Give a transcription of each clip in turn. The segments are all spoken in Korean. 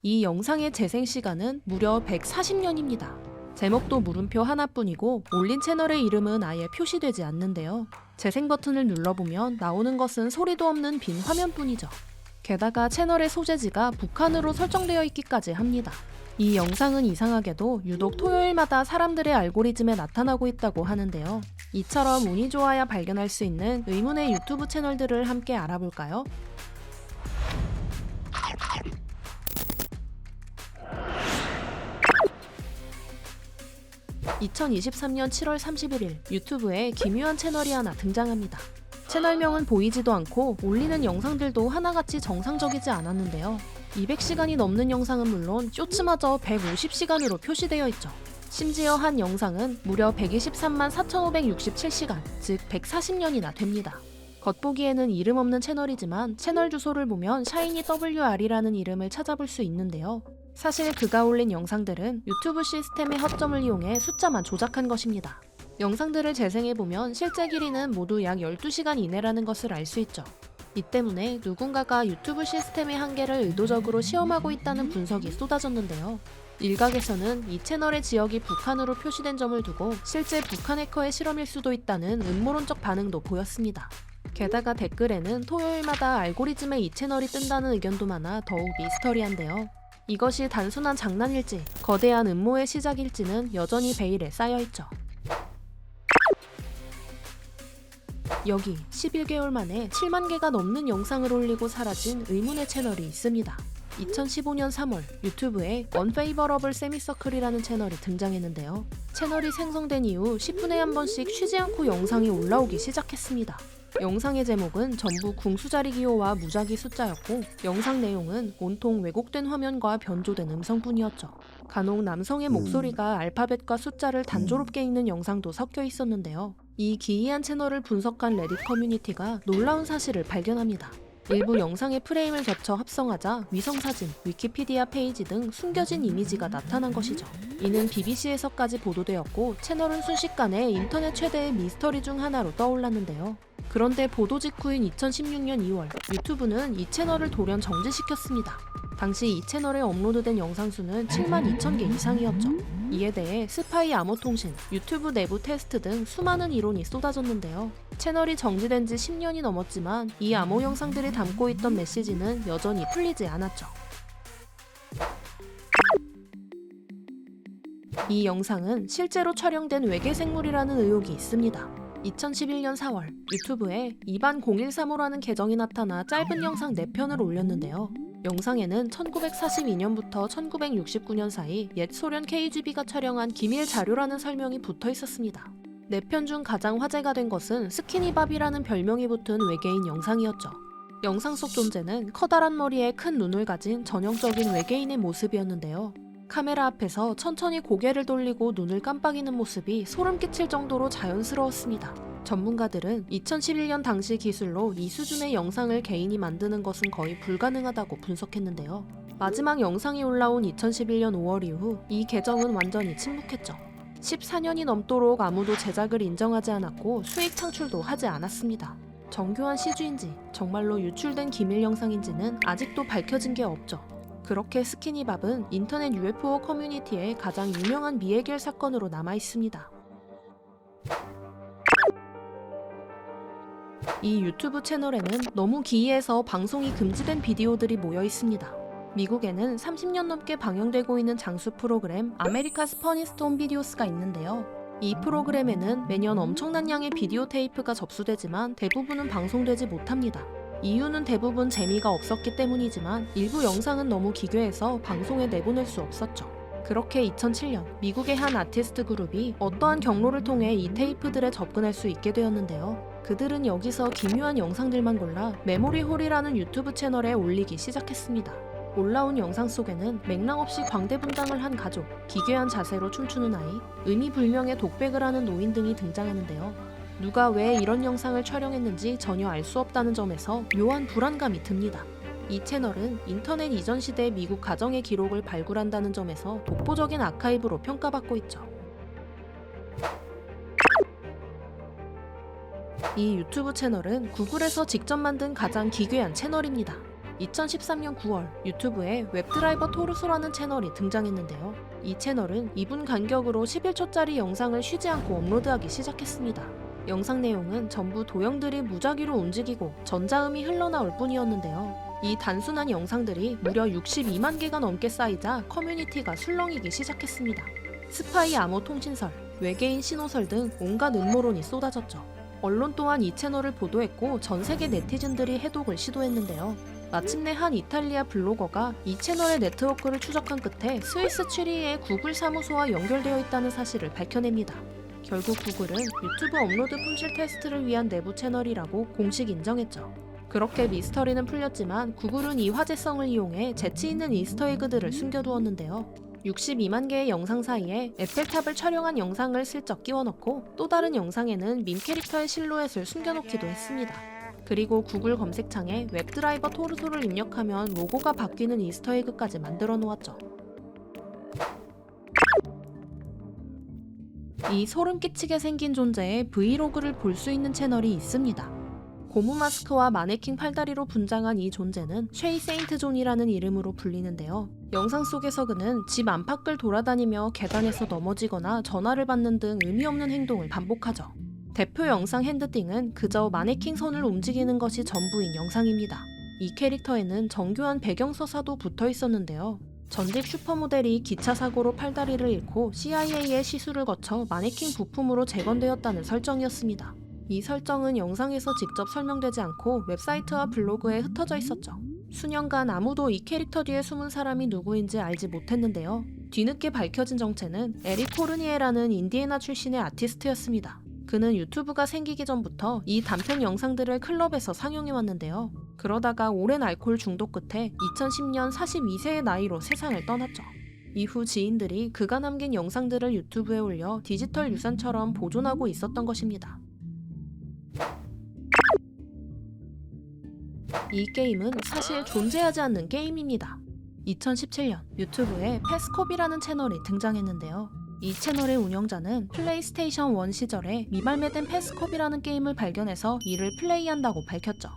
이 영상의 재생 시간은 무려 140년입니다. 제목도 물음표 하나뿐이고 올린 채널의 이름은 아예 표시되지 않는데요. 재생 버튼을 눌러보면 나오는 것은 소리도 없는 빈 화면뿐이죠. 게다가 채널의 소재지가 북한으로 설정되어 있기까지 합니다. 이 영상은 이상하게도 유독 토요일마다 사람들의 알고리즘에 나타나고 있다고 하는데요. 이처럼 운이 좋아야 발견할 수 있는 의문의 유튜브 채널들을 함께 알아볼까요? 2023년 7월 31일 유튜브에 기묘한 채널이 하나 등장합니다. 채널명은 보이지도 않고 올리는 영상들도 하나같이 정상적이지 않았는데요. 200시간이 넘는 영상은 물론 쇼츠마저 150시간으로 표시되어 있죠. 심지어 한 영상은 무려 123만 4,567시간, 즉 140년이나 됩니다. 겉보기에는 이름 없는 채널이지만 채널 주소를 보면 ShinyWR이라는 이름을 찾아볼 수 있는데요. 사실 그가 올린 영상들은 유튜브 시스템의 허점을 이용해 숫자만 조작한 것입니다. 영상들을 재생해보면 실제 길이는 모두 약 12시간 이내라는 것을 알 수 있죠. 이 때문에 누군가가 유튜브 시스템의 한계를 의도적으로 시험하고 있다는 분석이 쏟아졌는데요. 일각에서는 이 채널의 지역이 북한으로 표시된 점을 두고 실제 북한 해커의 실험일 수도 있다는 음모론적 반응도 보였습니다. 게다가 댓글에는 토요일마다 알고리즘에 이 채널이 뜬다는 의견도 많아 더욱 미스터리한데요. 이것이 단순한 장난일지 거대한 음모의 시작일지는 여전히 베일에 쌓여있죠. 여기 11개월 만에 7만 개가 넘는 영상을 올리고 사라진 의문의 채널이 있습니다. 2015년 3월 유튜브에 Unfavorable Semicircle이라는 채널이 등장했는데요. 채널이 생성된 이후 10분에 한 번씩 쉬지 않고 영상이 올라오기 시작했습니다. 영상의 제목은 전부 궁수자리 기호와 무작위 숫자였고 영상 내용은 온통 왜곡된 화면과 변조된 음성뿐이었죠. 간혹 남성의 목소리가 알파벳과 숫자를 단조롭게 읽는 영상도 섞여 있었는데요. 이 기이한 채널을 분석한 레딧 커뮤니티가 놀라운 사실을 발견합니다. 일부 영상의 프레임을 겹쳐 합성하자 위성사진, 위키피디아 페이지 등 숨겨진 이미지가 나타난 것이죠. 이는 BBC에서까지 보도되었고 채널은 순식간에 인터넷 최대의 미스터리 중 하나로 떠올랐는데요. 그런데 보도 직후인 2016년 2월 유튜브는 이 채널을 돌연 정지시켰습니다. 당시 이 채널에 업로드된 영상 수는 7만 2천 개 이상이었죠. 이에 대해 스파이 암호통신, 유튜브 내부 테스트 등 수많은 이론이 쏟아졌는데요. 채널이 정지된 지 10년이 넘었지만 이 암호 영상들이 담고 있던 메시지는 여전히 풀리지 않았죠. 이 영상은 실제로 촬영된 외계 생물이라는 의혹이 있습니다. 2011년 4월 유튜브에 이반 0135라는 계정이 나타나 짧은 영상 4편을 올렸는데요. 영상에는 1942년부터 1969년 사이 옛 소련 KGB가 촬영한 기밀 자료라는 설명이 붙어 있었습니다. 4편 중 가장 화제가 된 것은 스키니밥이라는 별명이 붙은 외계인 영상이었죠. 영상 속 존재는 커다란 머리에 큰 눈을 가진 전형적인 외계인의 모습이었는데요. 카메라 앞에서 천천히 고개를 돌리고 눈을 깜빡이는 모습이 소름 끼칠 정도로 자연스러웠습니다. 전문가들은 2011년 당시 기술로 이 수준의 영상을 개인이 만드는 것은 거의 불가능하다고 분석했는데요. 마지막 영상이 올라온 2011년 5월 이후 이 계정은 완전히 침묵했죠. 14년이 넘도록 아무도 제작을 인정하지 않았고 수익 창출도 하지 않았습니다. 정교한 CG인지 정말로 유출된 기밀 영상인지는 아직도 밝혀진 게 없죠. 그렇게 스키니밥은 인터넷 UFO 커뮤니티의 가장 유명한 미해결 사건으로 남아있습니다. 이 유튜브 채널에는 너무 기이해서 방송이 금지된 비디오들이 모여 있습니다. 미국에는 30년 넘게 방영되고 있는 장수 프로그램 아메리카스 퍼니스트 홈 비디오스가 있는데요. 이 프로그램에는 매년 엄청난 양의 비디오 테이프가 접수되지만 대부분은 방송되지 못합니다. 이유는 대부분 재미가 없었기 때문이지만 일부 영상은 너무 기괴해서 방송에 내보낼 수 없었죠. 그렇게 2007년 미국의 한 아티스트 그룹이 어떠한 경로를 통해 이 테이프들에 접근할 수 있게 되었는데요. 그들은 여기서 기묘한 영상들만 골라 메모리홀이라는 유튜브 채널에 올리기 시작했습니다. 올라온 영상 속에는 맥락 없이 광대분장을 한 가족, 기괴한 자세로 춤추는 아이, 의미불명의 독백을 하는 노인 등이 등장하는데요. 누가 왜 이런 영상을 촬영했는지 전혀 알 수 없다는 점에서 묘한 불안감이 듭니다. 이 채널은 인터넷 이전 시대의 미국 가정의 기록을 발굴한다는 점에서 독보적인 아카이브로 평가받고 있죠. 이 유튜브 채널은 구글에서 직접 만든 가장 기괴한 채널입니다. 2013년 9월 유튜브에 웹드라이버 토르소라는 채널이 등장했는데요. 이 채널은 2분 간격으로 11초짜리 영상을 쉬지 않고 업로드하기 시작했습니다. 영상 내용은 전부 도형들이 무작위로 움직이고 전자음이 흘러나올 뿐이었는데요. 이 단순한 영상들이 무려 62만 개가 넘게 쌓이자 커뮤니티가 술렁이기 시작했습니다. 스파이 암호 통신설, 외계인 신호설 등 온갖 음모론이 쏟아졌죠. 언론 또한 이 채널을 보도했고 전 세계 네티즌들이 해독을 시도했는데요. 마침내 한 이탈리아 블로거가 이 채널의 네트워크를 추적한 끝에 스위스 취리히의 구글 사무소와 연결되어 있다는 사실을 밝혀냅니다. 결국 구글은 유튜브 업로드 품질 테스트를 위한 내부 채널이라고 공식 인정했죠. 그렇게 미스터리는 풀렸지만 구글은 이 화제성을 이용해 재치 있는 이스터에그들을 숨겨두었는데요. 62만 개의 영상 사이에 에펠탑을 촬영한 영상을 슬쩍 끼워넣고 또 다른 영상에는 밈 캐릭터의 실루엣을 숨겨놓기도 했습니다. 그리고 구글 검색창에 웹드라이버 토르소를 입력하면 로고가 바뀌는 이스터에그까지 만들어 놓았죠. 이 소름 끼치게 생긴 존재의 브이로그를 볼 수 있는 채널이 있습니다. 고무 마스크와 마네킹 팔다리로 분장한 이 존재는 쉐이 세인트 존이라는 이름으로 불리는데요. 영상 속에서 그는 집 안팎을 돌아다니며 계단에서 넘어지거나 전화를 받는 등 의미 없는 행동을 반복하죠. 대표 영상 핸드띵은 그저 마네킹 손을 움직이는 것이 전부인 영상입니다. 이 캐릭터에는 정교한 배경 서사도 붙어 있었는데요. 전직 슈퍼모델이 기차 사고로 팔다리를 잃고 CIA의 시술을 거쳐 마네킹 부품으로 재건되었다는 설정이었습니다. 이 설정은 영상에서 직접 설명되지 않고 웹사이트와 블로그에 흩어져 있었죠. 수년간 아무도 이 캐릭터 뒤에 숨은 사람이 누구인지 알지 못했는데요. 뒤늦게 밝혀진 정체는 에릭 포르니에라는 인디애나 출신의 아티스트였습니다. 그는 유튜브가 생기기 전부터 이 단편 영상들을 클럽에서 상영해왔는데요. 그러다가 오랜 알코올 중독 끝에 2010년 42세의 나이로 세상을 떠났죠. 이후 지인들이 그가 남긴 영상들을 유튜브에 올려 디지털 유산처럼 보존하고 있었던 것입니다. 이 게임은 사실 존재하지 않는 게임입니다. 2017년 유튜브에 패스콥이라는 채널이 등장했는데요. 이 채널의 운영자는 플레이스테이션 1 시절에 미발매된 패스콥이라는 게임을 발견해서 이를 플레이한다고 밝혔죠.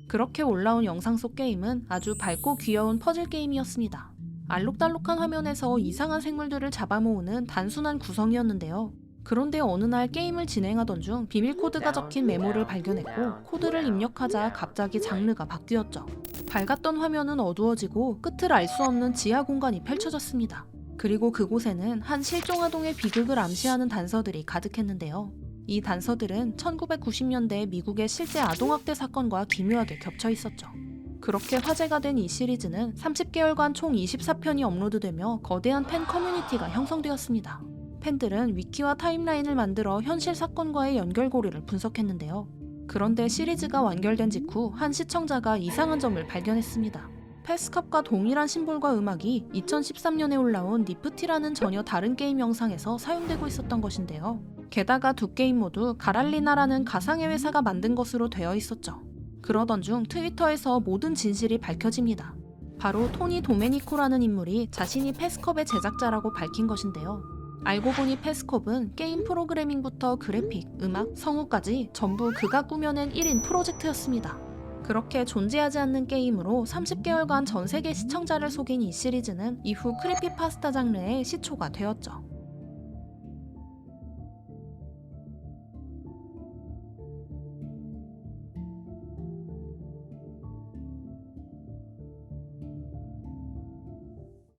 그렇게 올라온 영상 속 게임은 아주 밝고 귀여운 퍼즐 게임이었습니다. 알록달록한 화면에서 이상한 생물들을 잡아모으는 단순한 구성이었는데요. 그런데 어느 날 게임을 진행하던 중 비밀 코드가 적힌 메모를 발견했고 코드를 입력하자 갑자기 장르가 바뀌었죠. 밝았던 화면은 어두워지고 끝을 알 수 없는 지하 공간이 펼쳐졌습니다. 그리고 그곳에는 한 실종 아동의 비극을 암시하는 단서들이 가득했는데요. 이 단서들은 1990년대 미국의 실제 아동학대 사건과 기묘하게 겹쳐 있었죠. 그렇게 화제가 된 이 시리즈는 30개월간 총 24편이 업로드되며 거대한 팬 커뮤니티가 형성되었습니다. 팬들은 위키와 타임라인을 만들어 현실 사건과의 연결고리를 분석했는데요. 그런데 시리즈가 완결된 직후 한 시청자가 이상한 점을 발견했습니다. 패스컵과 동일한 심볼과 음악이 2013년에 올라온 니프티라는 전혀 다른 게임 영상에서 사용되고 있었던 것인데요. 게다가 두 게임 모두 가랄리나라는 가상의 회사가 만든 것으로 되어 있었죠. 그러던 중 트위터에서 모든 진실이 밝혀집니다. 바로 토니 도메니코라는 인물이 자신이 패스컵의 제작자라고 밝힌 것인데요. 알고 보니 패스콥은 게임 프로그래밍부터 그래픽, 음악, 성우까지 전부 그가 꾸며낸 1인 프로젝트였습니다. 그렇게 존재하지 않는 게임으로 30개월간 전 세계 시청자를 속인 이 시리즈는 이후 크리피파스타 장르의 시초가 되었죠.